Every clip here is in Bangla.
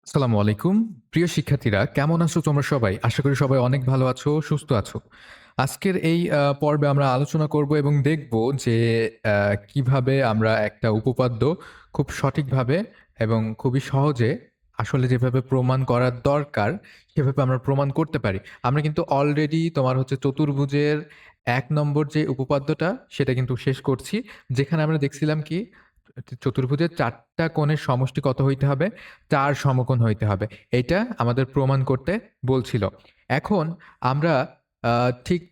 আসসালামু আলাইকুম। প্রিয় শিক্ষার্থীরা কেমন আছো তোমরা সবাই? আশা করি সবাই অনেক ভালো আছো, সুস্থ আছো। আজকের এই পর্বে আমরা আলোচনা করব এবং দেখব যে কিভাবে আমরা একটা উপপাদ্য খুব সঠিকভাবে এবং খুবই সহজে আসলে যেভাবে প্রমাণ করার দরকার, সেভাবে আমরা প্রমাণ করতে পারি। আমরা কিন্তু অলরেডি তোমার হচ্ছে চতুর্ভুজের ১ নম্বর যে উপপাদ্যটা সেটা কিন্তু শেষ করছি। যেখানে আমরা দেখছিলাম কি চতুর্ভুজের ৪ টা কোণের সমষ্টি কত হইতে হবে? ৪ সমকোণ হইতে হবে। এইটা আমাদের প্রমাণ করতে বলছিল। এখন আমরা আ ঠিক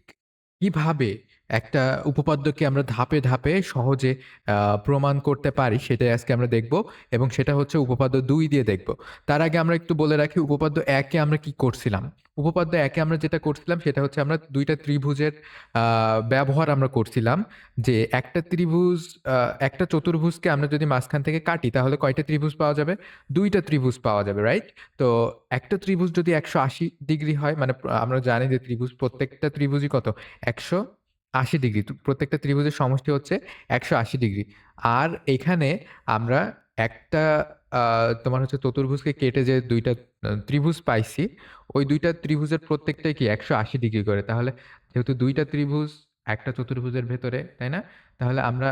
কিভাবে একটা উপপাদ্যকে আমরা ধাপে, ধাপে সহজে আ প্রমাণ করতে পারি সেটাই আজকে আমরা দেখব এবং সেটা হচ্ছে উপপাদ্য ২ দিয়ে দেখব। তার আগে আমরা একটু বলে রাখি উপপাদ্য ১ এ আমরা কি করছিলাম? উপপাদ্য ১ এ আমরা যেটা করছিলাম সেটা হচ্ছে আমরা ২ টা ত্রিভুজের আ ব্যবহার আমরা করছিলাম যে একটা ত্রিভুজ আ একটা চতুর্ভুজকে আমরা যদি মাঝখান থেকে কাটি তাহলে কয়টা ত্রিভুজ পাওয়া যাবে? ২ টা ত্রিভুজ পাওয়া যাবে, রাইট? তো একটা ত্রিভুজ যদি ১৮০ ডিগ্রি হয় মানে আমরা জানি যে ত্রিভুজ প্রত্যেকটা ত্রিভুজই কত? ১৮০ ডিগ্রি। তো প্রত্যেকটা ত্রিভুজের সমষ্টি হচ্ছে ১৮০ ডিগ্রি। আর এখানে আমরা একটা আ তোমার হচ্ছে চতুর্ভুজকে কেটে যে ২ টা ত্রিভুজ পাইছি, ওই ২ টা ত্রিভুজের প্রত্যেকটাই কি ১৮০ ডিগ্রি করে। তাহলে যেহেতু ২ টা ত্রিভুজ একটা চতুর্ভুজের ভেতরে, তাই না? তাহলে আমরা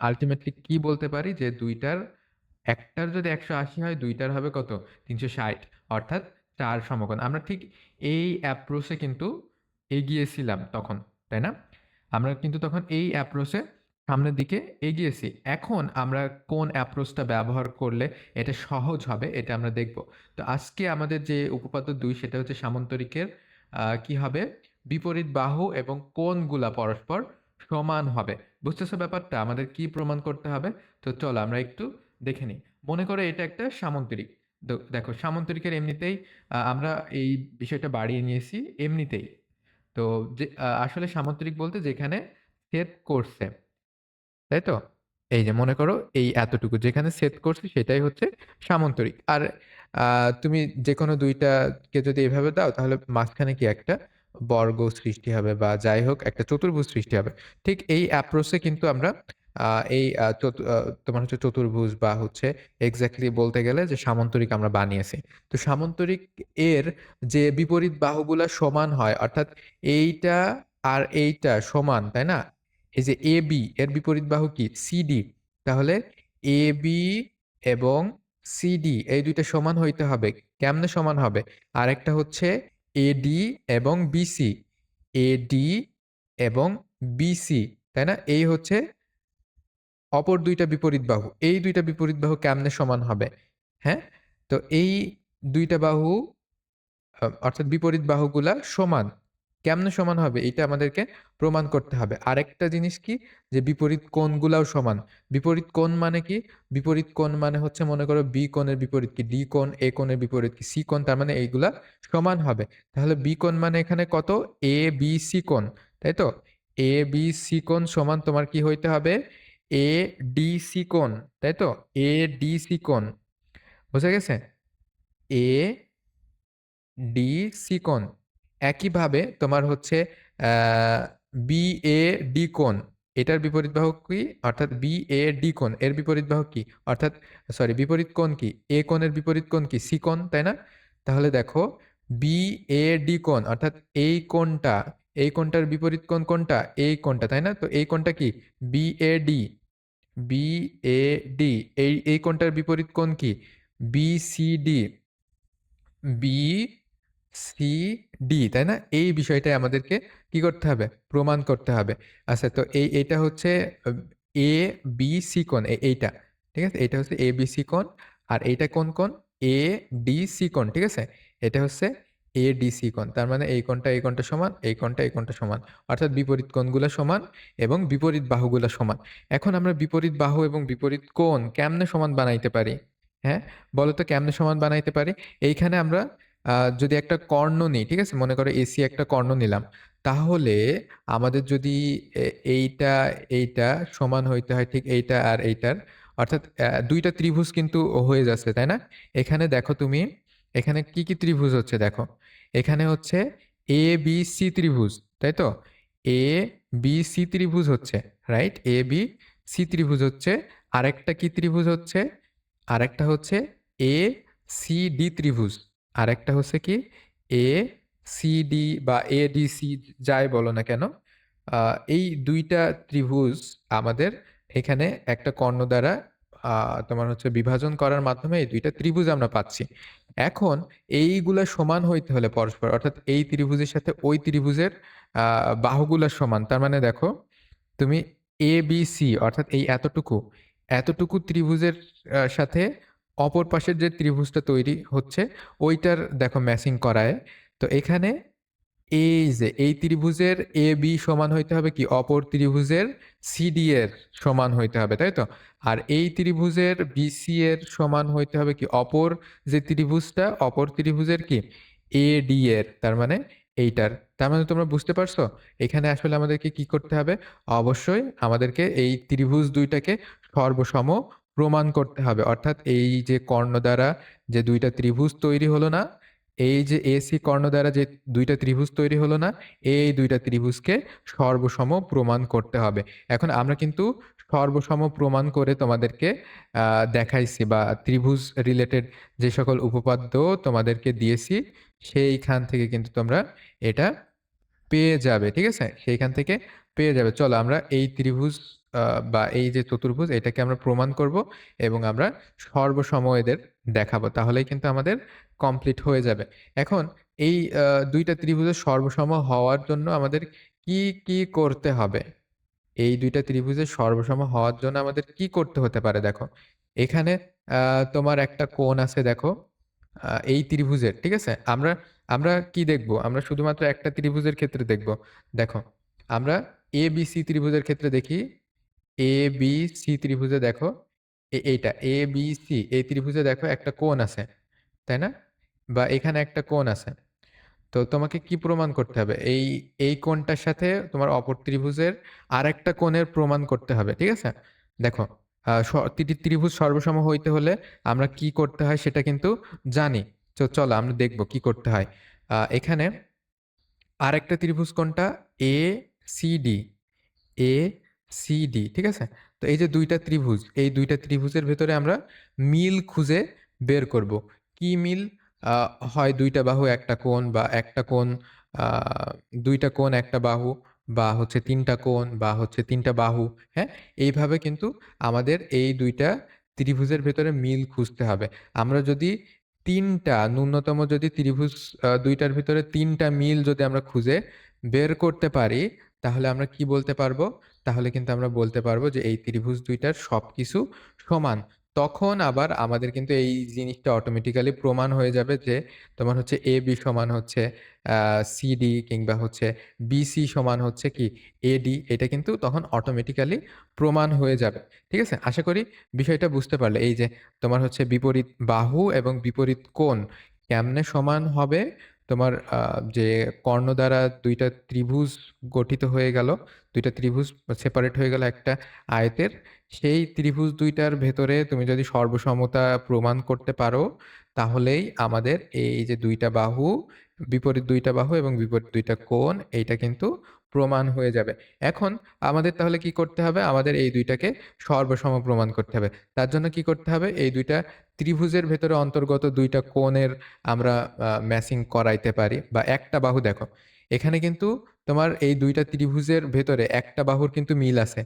আল্টিমেটলি কি বলতে পারি যে ২ টার একটার যদি ১৮০ হয় ২ টার হবে কত? ৩৬০ অর্থাৎ ৪ সমকোণ। আমরা ঠিক এই অ্যাপ্রোচে কিন্তু এগিয়েছিলাম তখন, তাই না? আমরা কিন্তু তখন এই অ্যাপ্রোচে সামনের দিকে এগিয়েছি। এখন আমরা কোন অ্যাপ্রোচটা ব্যবহার করলে এটা সহজ হবে এটা আমরা দেখব। তো আজকে আমাদের যে উপপাদ্য ২ সেটা হচ্ছে সামান্তরিকের কি হবে? বিপরীত বাহু এবং কোণগুলা পরস্পর সমান হবে। বুঝতেছো ব্যাপারটা? আমাদের কি প্রমাণ করতে হবে? তো চলো আমরা একটু দেখে নিই। মনে করো এটা একটা সামান্তরিক। দেখো সামান্তরিকের এমনিতেই আমরা এই বিষয়টা বাড়িয়ে নিয়েছি এমনিতেই। তো যে আসলে সামান্তরিক বলতে যেখানে ছেদ করছে, তাই তো? এই যে মনে করো এই এতটুকু যেখানে ছেদ করছে সেটাই হচ্ছে সামান্তরিক। আর আ তুমি যেকোনো ২ টাকে যদি এভাবে দাও তাহলে মাঝখানে কি একটা বর্গ সৃষ্টি হবে বা যাই হোক একটা চতুর্ভুজ সৃষ্টি হবে। ঠিক এই অ্যাপ্রোচ এ কিন্তু আমরা আ এই আ চতু আ তোমার হচ্ছে চতুর্ভুজ বা হচ্ছে এক্সাক্টলি বলতে গেলে যে সামান্তরিক আমরা বানিয়েছি। তো সামান্তরিক এর যে বিপরীত বাহুগুলা সমান হয় অর্থাৎ এইটা আর এইটা সমান, তাই না? এই যে AB এর বিপরীত বাহু কি? CD তাহলে AB এবং CD এই ২ টা সমান হইতে হবে। কেমনে সমান হবে? আরেকটা হচ্ছে AD এবং BC, AD এবং BC তাই না? এই হচ্ছে অপর ২ টা বিপরীত বাহু। এই ২ টা বিপরীত বাহু কেমনে সমান হবে? হ্যাঁ? তো এই ২ টা বাহু অর্থাৎ বিপরীত বাহুগুলা সমান। কেমনে সমান হবে? এইটা আমাদেরকে প্রমাণ করতে হবে। আরেকটা জিনিস কি? যে বিপরীত কোণগুলাও সমান। বিপরীত কোণ মানে কি? বিপরীত কোণ মানে হচ্ছে মনে করো B কোণের বিপরীত কি? D কোণ, A কোণের বিপরীত কি? C কোণ তার মানে এইগুলা সমান হবে। তাহলে B কোণ মানে এখানে কত? ABC কোণ, তাই তো? ABC কোণ সমান তোমার কি হইতে হবে? ADC কোণ, তাই তো? ADC কোণ। বোঝা গেছে? ADC কোণ। একইভাবে তোমার হচ্ছে আ BAD কোণ। এটার বিপরীত বাহু কি? অর্থাৎ BAD কোণ। এর বিপরীত বাহু কি? অর্থাৎ বিপরীত কোণ কি? A কোণের বিপরীত কোণ কি? C কোণ, তাই না? তাহলে দেখো BAD কোণ অর্থাৎ এই কোণটার বিপরীত কোণ কোনটা? এই কোণটা, তাই না? তো এই কোণটা কি? BAD, BAD এই কোণটার বিপরীত কোণ কি? BCD, BCD তাই না? এই বিষয়টাই আমাদেরকে কি করতে হবে? প্রমাণ করতে হবে। আচ্ছা তো এইটা হচ্ছে আ ABC কোণ এইটা। ঠিক আছে? এইটা হচ্ছে ABC কোণ। আর এইটা কোন কোণ? ADC কোণ। ঠিক আছে? এটা হচ্ছে ADC কোণ। তার মানে এই কোণটা সমান, এই কোণটা সমান। অর্থাৎ বিপরীত কোণগুলা সমান এবং বিপরীত বাহুগুলা সমান। এখন আমরা বিপরীত বাহু এবং বিপরীত কোণ কেমনে সমান বানাইতে পারি? হ্যাঁ? বলো তো কেমনে সমান বানাইতে পারি? এইখানে আমরা যদি একটা কর্ণ নিই, ঠিক আছে? মনে করো AC একটা কর্ণ নিলাম। তাহলে আমাদের যদি এ এইটা, এইটা সমান হইতে হয় ঠিক এইটা আর এইটার। অর্থাৎ ২ টা ত্রিভুজ কিন্তু হয়ে যাচ্ছে, তাই না? এখানে দেখো তুমি, এখানে কি ত্রিভুজ হচ্ছে দেখো। এখানে হচ্ছে ABC ত্রিভুজ, তাই তো? ABC ত্রিভুজ হচ্ছে, রাইট? ABC ত্রিভুজ হচ্ছে। আরেকটা কি ত্রিভুজ হচ্ছে? আরেকটা হচ্ছে সিডি ত্রিভুজ। আরেকটা হচ্ছে কি এসিডি বা এডিসি যাই বলো না কেন, আ এই ২ টা ত্রিভুজ আমাদের এখানে একটা কর্ণ দ্বারা আ তোমার হচ্ছে বিভাজন করার মাধ্যমে এই ২ টা ত্রিভুজ আমরা পাচ্ছি। এখন এইগুলা সমান হইতে হলে পরস্পর, অর্থাৎ এই ত্রিভুজের সাথে ওই ত্রিভুজের আ বাহুগুলা সমান। তার মানে দেখো তুমি এবিসি অর্থাৎ এই এতটুকু ত্রিভুজের সাথে অপর পাশের যে ত্রিভুজটা তৈরি হচ্ছে ওইটার দেখো ম্যাচিং করায়। তো এখানে এই যে এই ত্রিভুজের AB সমান হইতে হবে কি অপর ত্রিভুজের CD এর সমান হইতে হবে, তাই তো? আর এই ত্রিভুজের BC এর সমান হইতে হবে কি অপর যে ত্রিভুজটা অপর ত্রিভুজের কি AD এর, তার মানে এইটার। তার মানে তোমরা বুঝতে পারছো? এখানে আসলে আমাদেরকে কি করতে হবে? অবশ্যই আমাদেরকে এই ত্রিভুজ ২ টাকে সর্বসম প্রমাণ করতে হবে। অর্থাৎ এই যে কর্ণ দ্বারা যে ২ টা ত্রিভুজ তৈরি হলো না? এই যে AC কর্ণ দ্বারা যে ২ টা ত্রিভুজ তৈরি হলো না? এই ২ টা ত্রিভুজকে সর্বসম প্রমাণ করতে হবে। এখন আমরা কিন্তু সর্বসম প্রমাণ করে তোমাদেরকে আ দেখাইছি বা ত্রিভুজ রিলেটেড যে সকল উপপাদ্য তোমাদেরকে দিয়েছি, সেইখান থেকে কিন্তু তোমরা এটা পেয়ে যাবে। ঠিক আছে? সেইখান থেকে পেয়ে যাবে। চলো আমরা এই ত্রিভুজ আ বা এই যে চতুর্ভুজ এটাকে আমরা প্রমাণ করব এবং আমরা সর্বসম এদের দেখাবো। তাহলেই কিন্তু আমাদের কমপ্লিট হয়ে যাবে। এখন এই ২ টা ত্রিভুজের সর্বসম হওয়ার জন্য আমাদের কি করতে হবে? এই ২ টা ত্রিভুজের সর্বসম হওয়ার জন্য আমাদের কি করতে হতে পারে দেখো। এখানে আ তোমার একটা কোণ আছে দেখো। এই ত্রিভুজের, ঠিক আছে? আমরা আমরা কি দেখব? আমরা শুধুমাত্র একটা ত্রিভুজের ক্ষেত্রে দেখব। দেখো, আমরা ABC ত্রিভুজের ক্ষেত্রে দেখি। ABC ত্রিভুজে দেখো এইটা ABC এই ত্রিভুজে দেখো একটা কোণ আছে। তাই না? বা এখানে একটা কোণ আছে। তো তোমাকে কি প্রমাণ করতে হবে? এই কোণটার সাথে তোমার অপর ত্রিভুজের আরেকটা কোণের প্রমাণ করতে হবে। ঠিক আছে? দেখো, ত্রিভুজ সর্বসম হইতে হলে আমরা কি করতে হয় সেটা কিন্তু জানি। চলো আমরা দেখব কি করতে হয়। এখানে আরেকটা ত্রিভুজ কোনটা? ACD, ACD ঠিক আছে? তো এই যে ২ টা ত্রিভুজ, এই ২ টা ত্রিভুজের ভেতরে আমরা মিল খুঁজে বের করব। কি মিল? আ হয় ২ টা বাহু একটা কোণ বা একটা কোণ আ ২ টা কোণ একটা বাহু বা হচ্ছে ৩ টা কোণ বা হচ্ছে ৩ টা বাহু, হ্যাঁ? এইভাবে কিন্তু আমাদের এই ২ টা ত্রিভুজের ভেতরে মিল খুঁজতে হবে। আমরা যদি ৩ টা ন্যূনতম যদি ত্রিভুজ ২ টার ভিতরে ৩ টা মিল যদি আমরা খুঁজে বের করতে পারি, তাহলে আমরা কি বলতে পারবো? তাহলে কিন্তু আমরা বলতে পারবো যে এই ত্রিভুজ ২ টার সবকিছু সমান। তখন আবার আমাদের কিন্তু এই জিনিসটা অটোমেটিক্যালি প্রমাণ হয়ে যাবে যে তোমার হচ্ছে AB সমান হচ্ছে আ CD কিংবা হচ্ছে BC সমান হচ্ছে কি AD, এটা কিন্তু তখন অটোমেটিক্যালি প্রমাণ হয়ে যাবে। ঠিক আছে? আশা করি বিষয়টা বুঝতে পারলে। এই যে তোমার হচ্ছে বিপরীত বাহু এবং বিপরীত কোণ কেমনে সমান হবে? তোমার যে কর্ণ দ্বারা ২ টা ত্রিভুজ গঠিত হয়ে গেল, ২ টা ত্রিভুজ সেপারেট হয়ে গেল একটা আয়তের। সেই ত্রিভুজ ২ টার ভেতরে তুমি যদি সর্বসমতা প্রমাণ করতে পারো, তাহলেই আমাদের এই যে ২ টা বাহু, বিপরীত ২ টা বাহু এবং বিপরীত ২ টা কোণ এইটা কিন্তু প্রমাণ হয়ে যাবে। এখন আমাদের তাহলে কি করতে হবে? আমাদের এই ২ টাকে সর্বসম প্রমাণ করতে হবে। তার জন্য কি করতে হবে? এই ২ টা ত্রিভুজের ভেতরে অন্তর্গত ২ টা কোণের আমরা ম্যাচিং করাইতে পারি বা একটা বাহু দেখো, এখানে কিন্তু তোমার এই ২ টা ত্রিভুজের ভেতরে একটা বাহুর কিন্তু মিল আছে।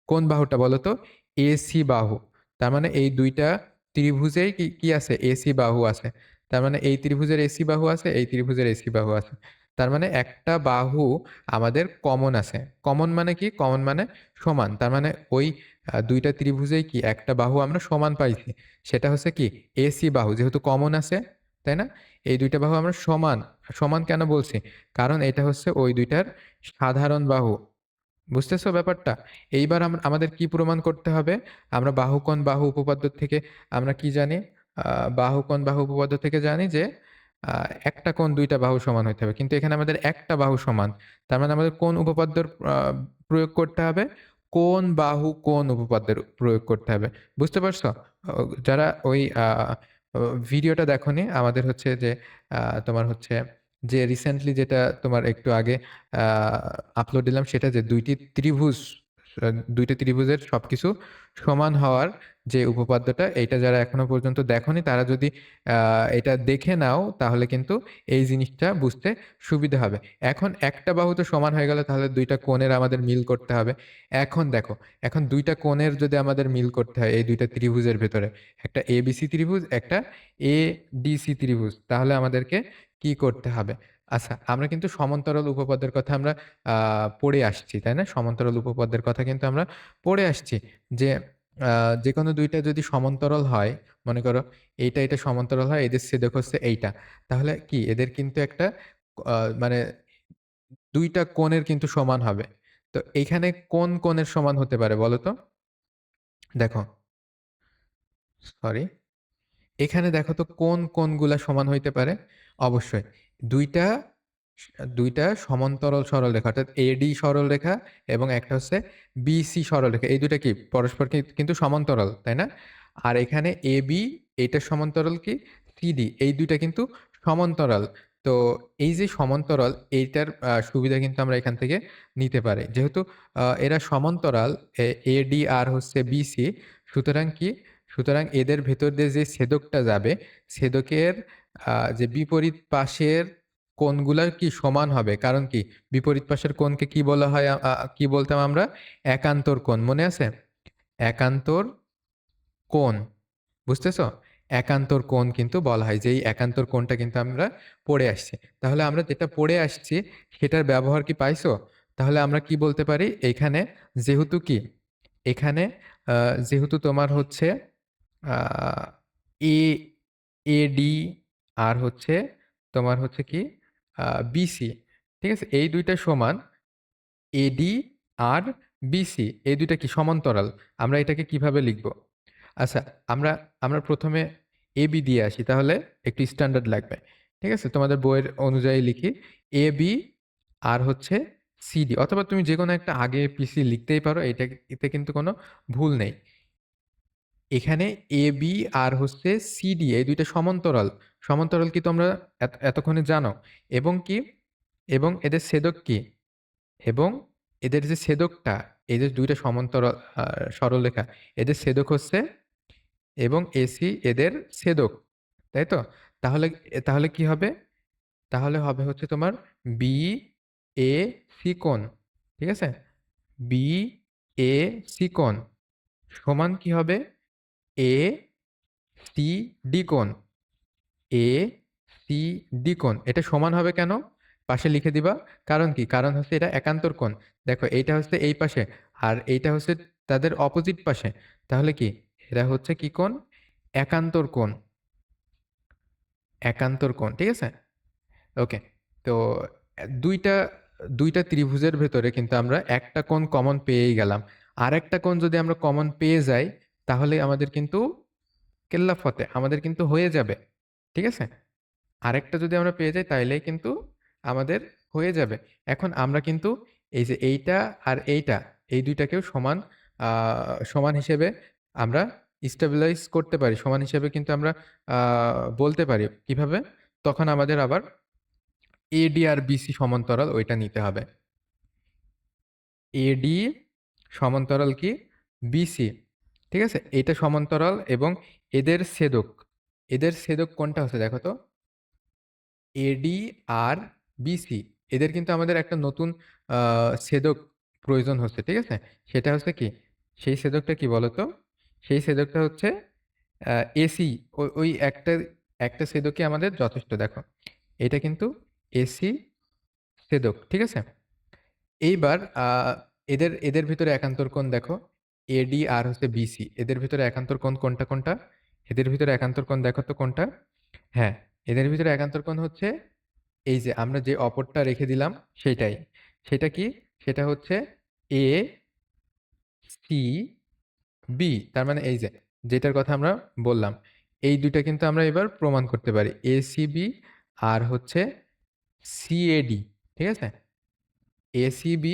কোন বাহুটা বলো তো? AC বাহু। তার মানে এই ২ টা ত্রিভুজেই কি আছে? AC বাহু আছে। তার মানে এই ত্রিভুজের AC বাহু আছে, এই ত্রিভুজের AC বাহু আছে। তার মানে একটা বাহু আমাদের কমন আছে। কমন মানে কি? কমন মানে সমান। তার মানে ওই ২ টা ত্রিভুজেই কি একটা বাহু আমরা সমান পাইছি। সেটা হচ্ছে কি? AC বাহু। যেহেতু কমন আছে, তাই না? এই ২ টা বাহু আমরা সমান। সমান কেন বলছি? কারণ এটা হচ্ছে ওই ২ টার সাধারণ বাহু। বুঝতেছো ব্যাপারটা? এইবার আমাদের কি প্রমাণ করতে হবে? আমরা বাহু-কোণ বাহু উপপাদ্য থেকে আমরা কি জানি? আ বাহু-কোণ বাহু উপপাদ্য থেকে জানি যে আ একটা কোণ ২ টা বাহু সমান হইতে হবে। কিন্তু এখানে আমাদের একটা বাহু সমান। তার মানে আমাদের কোন উপপাদ্যর প্রয়োগ করতে হবে? কোণ বাহু কোণ উপপাদ্যের প্রয়োগ করতে হবে। বুঝতে পারছো? যারা ওই ও ভিডিওটা দেখোনি, আমাদের হচ্ছে যে আ তোমার হচ্ছে যে রিসেন্টলি যেটা তোমার একটু আগে আ আপলোড দিলাম সেটা যে ২ টি ত্রিভুজ ২ টি ত্রিভুজের সবকিছু সমান হওয়ার যে উপপাদ্যটা, এইটা যারা এখনো পর্যন্ত দেখোনি তারা যদি এটা দেখে নাও তাহলে কিন্তু এই জিনিসটা বুঝতে সুবিধা হবে। এখন একটা বাহু তো সমান হয়ে গেল, তাহলে ২ টা কোণের আমাদের মিল করতে হবে। এখন দেখো, এখন ২ টা কোণের যদি আমাদের মিল করতে হয় এই ২ টা ত্রিভুজের ভেতরে, একটা ABC ত্রিভুজ, একটা ADC ত্রিভুজ, তাহলে আমাদেরকে কি করতে হবে? আচ্ছা, আমরা কিন্তু সমান্তরাল উপপাদ্যের কথা আমরা আ পড়ে আসছি, তাই না? সমান্তরাল উপপাদ্যের কথা কিন্তু আমরা পড়ে আসছি যে আ যেকোনো ২ টা যদি সমান্তরাল হয়, মনে করো এইটা সমান্তরাল হয়, এদের ছেদক হচ্ছে এইটা। তাহলে কি এদের কিন্তু একটা মানে ২ টা কোণের কিন্তু সমান হবে। তো এইখানে কোন কোণের সমান হতে পারে বলো তো? দেখো, সরি। এখানে দেখো তো কোন কোণগুলা সমান হইতে পারে? অবশ্যই ২ টা ২ টা সমান্তরাল সরলরেখা, অর্থাৎ AD সরলরেখা এবং একটা হচ্ছে BC সরলরেখা। এই ২ টা কি পরস্পর কিন্তু সমান্তরাল, তাই না? আর এখানে AB এইটার সমান্তরাল কি CD, এই ২ টা কিন্তু সমান্তরাল। তো এই যে সমান্তরাল, এইটার সুবিধা কিন্তু আমরা এখান থেকে নিতে পারি। যেহেতু এরা সমান্তরাল, AD আর হচ্ছে BC, সুতরাং কি, সুতরাং এদের ভেতর দিয়ে যে ছেদকটা যাবে, ছেদকের যে বিপরীত পাশের কোণগুলা কি সমান হবে। কারণ কি? বিপরীত পাশের কোণকে কি বলা হয়? কি বলতাম আমরা? একান্তর কোণ। মনে আছে? একান্তর কোণ। বুঝতেছো? একান্তর কোণ কিন্তু বলা হয়। যে এই একান্তর কোণটা কিন্তু আমরা পড়ে আসছি। তাহলে আমরা যেটা পড়ে আসছি সেটার ব্যবহার কি পাইছো? তাহলে আমরা কি বলতে পারি? এইখানে যেহেতু কি? এখানে আ যেহেতু তোমার হচ্ছে আ এ এডি আর হচ্ছে তোমার হচ্ছে কি বিসি। ঠিক আছে? এই ২ টা সমান এডি আর বিসি। এই ২ টা কি সমান্তরাল। আমরা এটাকে কিভাবে লিখব? আচ্ছা, আমরা আমরা ১ম এ এবি দিয়ে আসি, তাহলে একটু স্ট্যান্ডার্ড লাগবে। ঠিক আছে? তোমাদের বইয়ের অনুযায়ী লিখি। এবি আর হচ্ছে সিডি, অথবা তুমি যেকোনো একটা আগে পিছে লিখতেই পারো। এতে কিন্তু কোনো ভুল নেই। এখানে এবি আর হচ্ছে সিডি, এই ২ টা সমান্তরাল। সমান্তরাল কি তোমরা এতক্ষণে জানো? এবং কি? এবং এদের ছেদক কি? এবং এদের যে ছেদকটা, এই যে ২ টা সমান্তরাল সরলরেখা, এদের ছেদক হচ্ছে, এবং এসি এদের ছেদক। তাই তো? তাহলে তাহলে কি হবে? তাহলে হবে হচ্ছে তোমার BAC কোণ। ঠিক আছে? BAC কোণ সমান কি হবে? ACD কোণ। ACD কোণ। এটা সমান হবে কেন? পাশে লিখে দিবা। কারণ কি? কারণ হচ্ছে এটা একান্তর কোণ। দেখো, এইটা হচ্ছে এই পাশে, আর এইটা হচ্ছে তাদের অপোজিট পাশে। তাহলে কি? এরা হচ্ছে কি কোণ? একান্তর কোণ। একান্তর কোণ। ঠিক আছে? ওকে। তো ২ টা ২ টা ত্রিভুজের ভেতরে কিন্তু আমরা একটা কোণ কমন পেয়েই গেলাম। আরেকটা কোণ যদি আমরা কমন পেয়ে যাই, তাহলে আমাদের কিন্তু কেল্লা ফতে, আমাদের কিন্তু হয়ে যাবে। ঠিক আছে? আরেকটা যদি আমরা পেয়ে যাই তাইলেই কিন্তু আমাদের হয়ে যাবে। এখন আমরা কিন্তু এই যে এইটা আর এইটা, এই ২ টাকেও সমান আ সমান হিসেবে আমরা স্টেবিলাইজ করতে পারি। সমান হিসেবে কিন্তু আমরা আ বলতে পারি। কিভাবে? তখন আমাদের আবার এডি আর বিসি সমান্তরাল, ওইটা নিতে হবে। এডি সমান্তরাল কি? বিসি। ঠিক আছে? এইটা সমান্তরাল এবং এদের ছেদক। এদের ছেদক কোনটা হচ্ছে দেখো তো? এডি আর বিসি, এদের কিন্তু আমাদের একটা নতুন আ ছেদক প্রয়োজন হচ্ছে। ঠিক আছে? সেটা হচ্ছে কি? সেই ছেদকটা কি বলতো? সেই ছেদকটা হচ্ছে আ এসি। ওই একটা ছেদকই আমাদের যথেষ্ট। দেখো, এটা কিন্তু এসি ছেদক। ঠিক আছে? এইবার এদের এদের ভিতরে একান্তর কোণ দেখো। এডি আর হচ্ছে বিসি। এদের ভিতরে একান্তর কোণ কোনটা? এদের ভিতরে একান্তর কোণ দেখো তো কোনটা? হ্যাঁ, এদের ভিতরে একান্তর কোণ হচ্ছে এই যে আমরা যে অপরটা রেখে দিলাম সেইটাই। সেটা কি? সেটা হচ্ছে ACB। তার মানে এই যে, যেটার কথা আমরা বললাম। এই ২ টা কিন্তু আমরা এবার প্রমাণ করতে পারি। ACB আর হচ্ছে CAD। ঠিক আছে? ACB,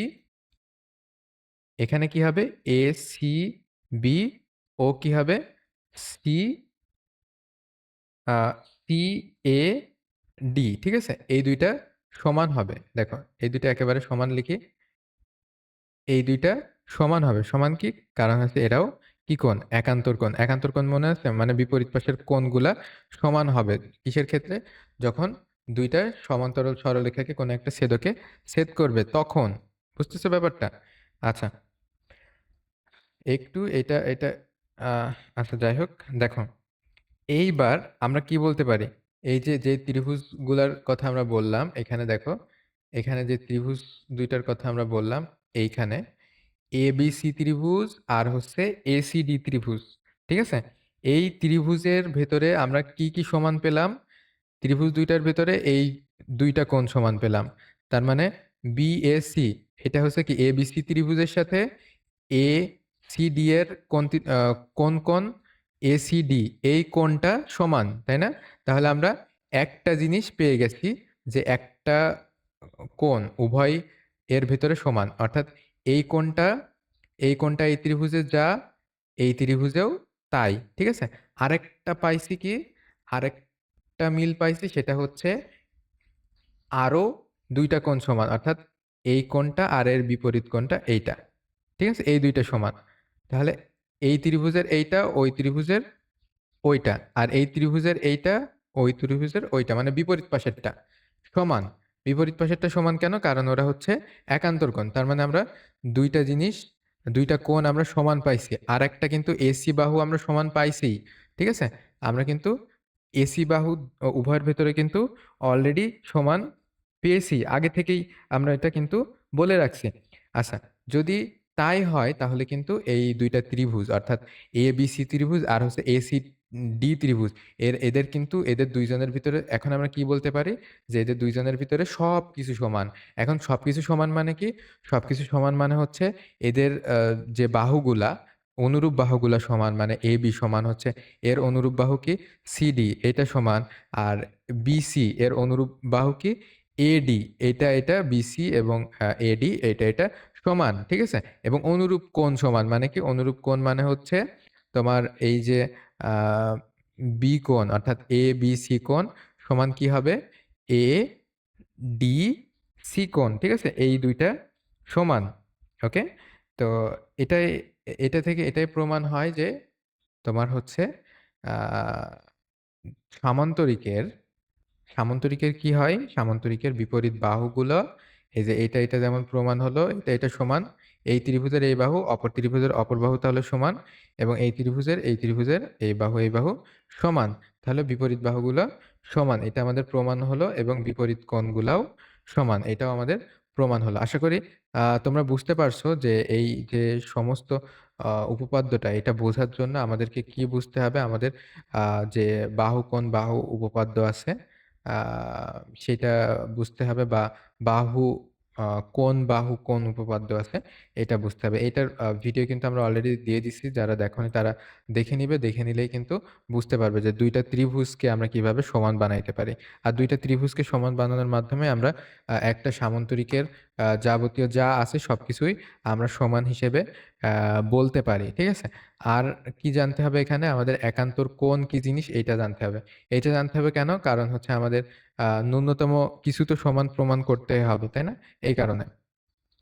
এখানে কি হবে? ACB ও কি হবে? সি আ CAD। ঠিক আছে? এই ২ টা সমান হবে। দেখো, এই ২ টা একেবারে সমান লিখি। এই ২ টা সমান হবে। সমান কি? কারণ হচ্ছে এরাও কি কোণ? একান্তর কোণ। একান্তর কোণ মনে আছে? মানে বিপরীত পাশের কোণগুলা সমান হবে। কিসের ক্ষেত্রে? যখন ২ টা সমান্তরাল সরলরেখাকে কোনো একটা ছেদকে ছেদ করবে তখন। বুঝতেছো ব্যাপারটা? আচ্ছা, একটু এটা আ আচ্ছা যাই হোক, দেখো। এইবার আমরা কি বলতে পারি? এই যে ত্রিভুজগুলার কথা আমরা বললাম, এখানে দেখো, এখানে যে ত্রিভুজ ২ টার কথা আমরা বললাম, এইখানে এবিসি ত্রিভুজ আর হচ্ছে এসিডি ত্রিভুজ। ঠিক আছে? এই ত্রিভুজের ভেতরে আমরা কি সমান পেলাম? ত্রিভুজ ২ টার ভেতরে এই ২ টা কোণ সমান পেলাম। তার মানে বিএসি এটা হচ্ছে কি এবিসি ত্রিভুজের সাথে এসিডি এর কোণ এসিডি এই কোণটা সমান, তাই না? তাহলে আমরা একটা জিনিস পেয়ে গেছি যে একটা কোণ উভয় এর ভেতরে সমান। অর্থাৎ এই কোণটা এই কোণটা এই ত্রিভুজে যা, এই ত্রিভুজেও তাই। ঠিক আছে? আরেকটা পাইছি কি? আরেকটা মিল পাইছি সেটা হচ্ছে আরো ২ টা কোণ সমান। অর্থাৎ এই কোণটা আর এর বিপরীত কোণটা এইটা। ঠিক আছে? এই ২ টা সমান। তাহলে এই ত্রিভুজের এইটা, ওই ত্রিভুজের ওইটা। আর এই ত্রিভুজের এইটা, ওই ত্রিভুজের ওইটা। মানে বিপরীত পাশেরটা সমান। বিপরীত পাশেরটা সমান কেন? কারণ ওরা হচ্ছে একান্তর কোণ। তার মানে আমরা ২ টা জিনিস, ২ টা কোণ আমরা সমান পাইছি। আরেকটা কিন্তু এসি বাহু আমরা সমান পাইছিই। ঠিক আছে? আমরা কিন্তু এসি বাহু উভয়ের ভেতরে কিন্তু অলরেডি সমান পেয়েছি। আগে থেকেই আমরা এটা কিন্তু বলে রাখছি। আচ্ছা, যদি তাই হয় তাহলে কিন্তু এই ২ টা ত্রিভুজ অর্থাৎ এবিসি ত্রিভুজ আর হচ্ছে এসিডি ত্রিভুজ এদের কিন্তু এদের ২ জনের ভিতরে এখন আমরা কি বলতে পারি? যে এদের ২ জনের ভিতরে সবকিছু সমান। এখন সবকিছু সমান মানে কি? সবকিছু সমান মানে হচ্ছে এদের যে বাহুগুলা, অনুরূপ বাহুগুলা সমান মানে এবি সমান হচ্ছে এর অনুরূপ বাহু কি? সিডি এটা সমান। আর বিসি এর অনুরূপ বাহু কি? এডি এটা বিসি এবং এডি এটা সমান। ঠিক আছে? এবং অনুরূপ কোণ সমান মানে কি? অনুরূপ কোণ মানে হচ্ছে তোমার এই যে আ বি কোণ অর্থাৎ এবিসি কোণ সমান কি হবে? এডিসি কোণ। ঠিক আছে? এই ২ টা সমান। ওকে? তো এটাই এটা থেকে এটাই প্রমাণ হয় যে তোমার হচ্ছে আ সামান্তরিকের সামান্তরিকের কি হয়? সামান্তরিকের বিপরীত বাহুগুলো এই যে এটা যেমন প্রমাণ হলো, এটা সমান। এই ত্রিভুজের এই বাহু, অপর ত্রিভুজের অপর বাহু তাহলে সমান এবং এই ত্রিভুজের এই বাহু সমান। তাহলে বিপরীত বাহুগুলো সমান। এটা আমাদের প্রমাণ হলো এবং বিপরীত কোণগুলাও সমান। এটাও আমাদের প্রমাণ হলো। আশা করি তোমরা বুঝতে পারছো যে এই যে সমস্ত উপপাদ্যটা এটা বোঝার জন্য আমাদেরকে কি বুঝতে হবে? আমাদের আ যে বাহু উপপাদ্য আছে আ সেটা বুঝতে হবে বা বাহু আ কোণ উপপাদ্য আছে এটা বুঝতে হবে। এটার ভিডিও কিন্তু আমরা অলরেডি দিয়ে দিছি। যারা দেখোনি তারা দেখে নিবে। দেখে নিলেই কিন্তু বুঝতে পারবে যে ২ টা ত্রিভুজকে আমরা কিভাবে সমান বানাইতে পারি। আর ২ টা ত্রিভুজকে সমান বানানোর মাধ্যমে আমরা একটা সামান্তরিকের যাবতীয় যা আছে সবকিছুই আমরা সমান হিসেবে আ বলতে পারি। ঠিক আছে? আর কি জানতে হবে এখানে? আমাদের একান্তর কোণ কি জিনিস এইটা জানতে হবে। এইটা জানতে হবে কেন? কারণ হচ্ছে আমাদের ন্যূনতম কিছু তো সমান প্রমাণ করতে হবে, তাই না? এই কারণে।